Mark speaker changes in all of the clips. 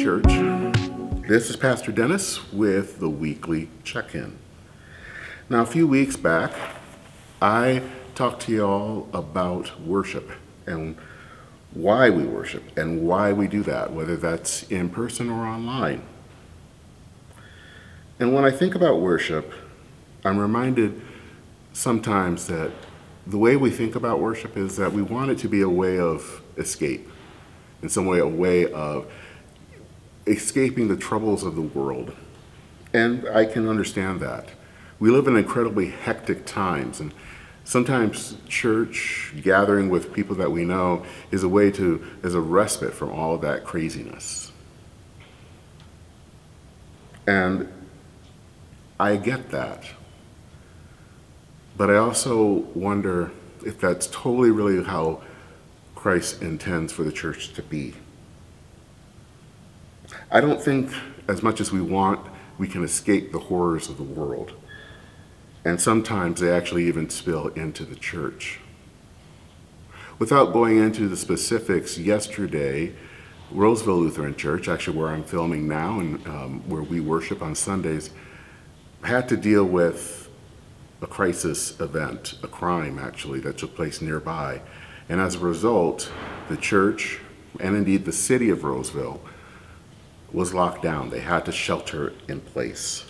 Speaker 1: Church. This is Pastor Dennis with the weekly check-in. Now, a few weeks back, I talked to y'all about worship and why we worship and why we do that, whether that's in person or online. And when I think about worship, I'm reminded sometimes that the way we think about worship is that we want it to be a way of escape, in some way a way of escaping the troubles of the world. And I can understand that. We live in incredibly hectic times, and sometimes church gathering with people that we know is a way as a respite from all of that craziness. And I get that. But I also wonder if that's totally really how Christ intends for the church to be. I don't think, as much as we can escape the horrors of the world. And sometimes they actually even spill into the church. Without going into the specifics, yesterday, Roseville Lutheran Church, actually where I'm filming now and where we worship on Sundays, had to deal with a crisis event, a crime actually, that took place nearby. And as a result, the church, and indeed the city of Roseville, was locked down. They had to shelter in place.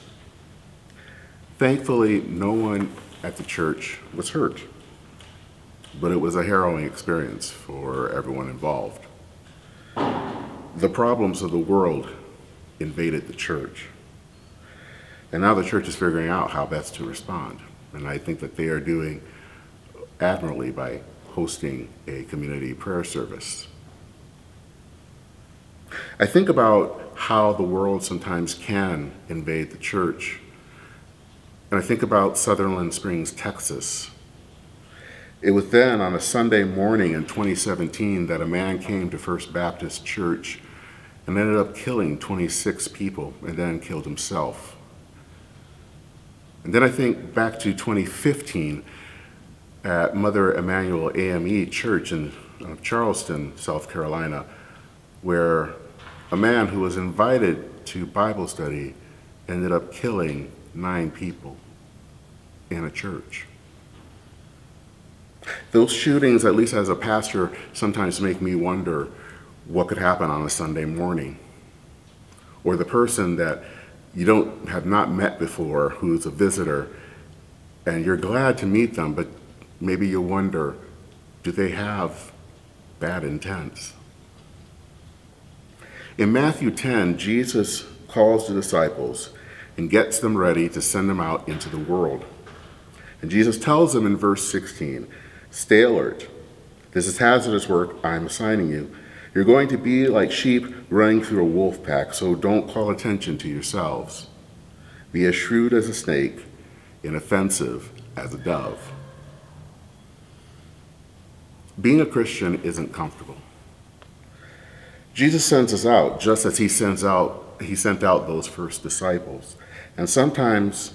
Speaker 1: Thankfully, no one at the church was hurt, but it was a harrowing experience for everyone involved. The problems of the world invaded the church, and now the church is figuring out how best to respond, and I think that they are doing admirably by hosting a community prayer service. I think about how the world sometimes can invade the church. And I think about Sutherland Springs, Texas. It was then on a Sunday morning in 2017 that a man came to First Baptist Church and ended up killing 26 people and then killed himself. And then I think back to 2015 at Mother Emanuel AME Church in Charleston, South Carolina, where a man who was invited to Bible study ended up killing 9 people in a church. Those shootings, at least as a pastor, sometimes make me wonder what could happen on a Sunday morning. Or the person that you have not met before, who's a visitor, and you're glad to meet them, but maybe you wonder, do they have bad intents? In Matthew 10, Jesus calls the disciples and gets them ready to send them out into the world. And Jesus tells them in verse 16, "Stay alert. This is hazardous work I'm assigning you. You're going to be like sheep running through a wolf pack, so don't call attention to yourselves. Be as shrewd as a snake, inoffensive as a dove." Being a Christian isn't comfortable. Jesus sends us out just as he sent out those first disciples. And sometimes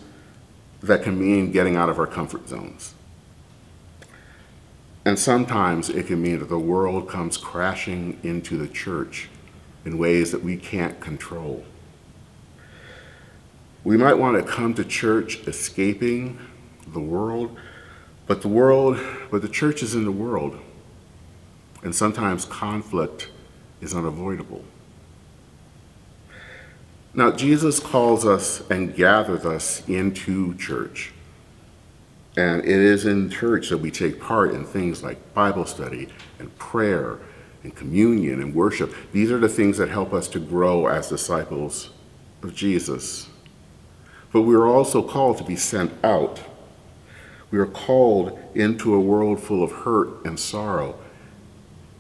Speaker 1: that can mean getting out of our comfort zones. And sometimes it can mean that the world comes crashing into the church in ways that we can't control. We might want to come to church escaping the world, but the church is in the world. And sometimes conflict is unavoidable. Now, Jesus calls us and gathers us into church. And it is in church that we take part in things like Bible study and prayer and communion and worship. These are the things that help us to grow as disciples of Jesus. But we are also called to be sent out. We are called into a world full of hurt and sorrow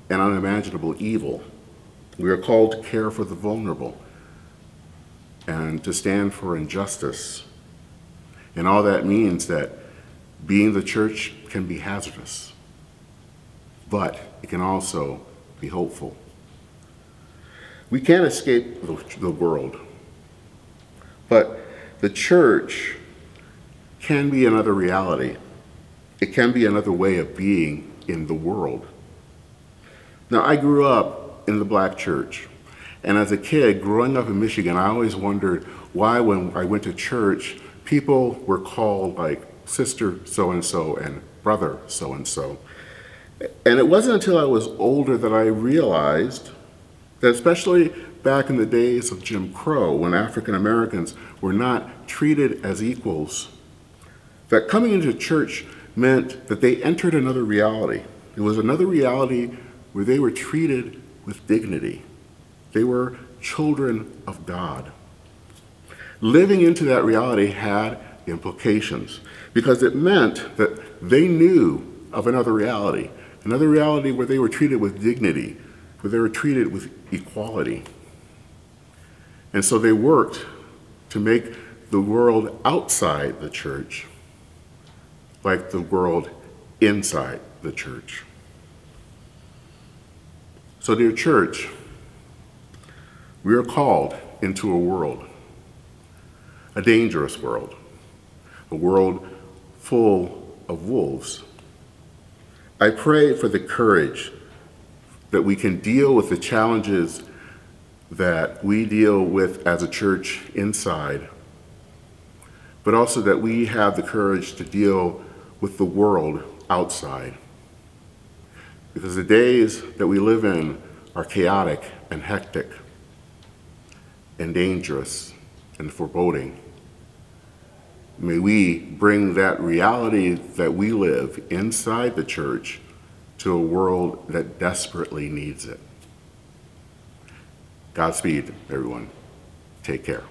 Speaker 1: and unimaginable evil. We are called to care for the vulnerable and to stand for injustice. And all that means that being the church can be hazardous, but it can also be hopeful. We can't escape the world, but the church can be another reality. It can be another way of being in the world. Now, I grew up in the black church, And as a kid, growing up in Michigan, I always wondered why when I went to church, people were called like sister so-and-so and brother so-and-so. And it wasn't until I was older that I realized that, especially back in the days of Jim Crow, when African Americans were not treated as equals, that coming into church meant that they entered another reality. It was another reality where they were treated with dignity. They were children of God. Living into that reality had implications because it meant that they knew of another reality where they were treated with dignity, where they were treated with equality. And so they worked to make the world outside the church like the world inside the church. So, dear church, we are called into a world, a dangerous world, a world full of wolves. I pray for the courage that we can deal with the challenges that we deal with as a church inside, but also that we have the courage to deal with the world outside. Because the days that we live in are chaotic and hectic and dangerous and foreboding. May we bring that reality that we live inside the church to a world that desperately needs it. Godspeed, everyone. Take care.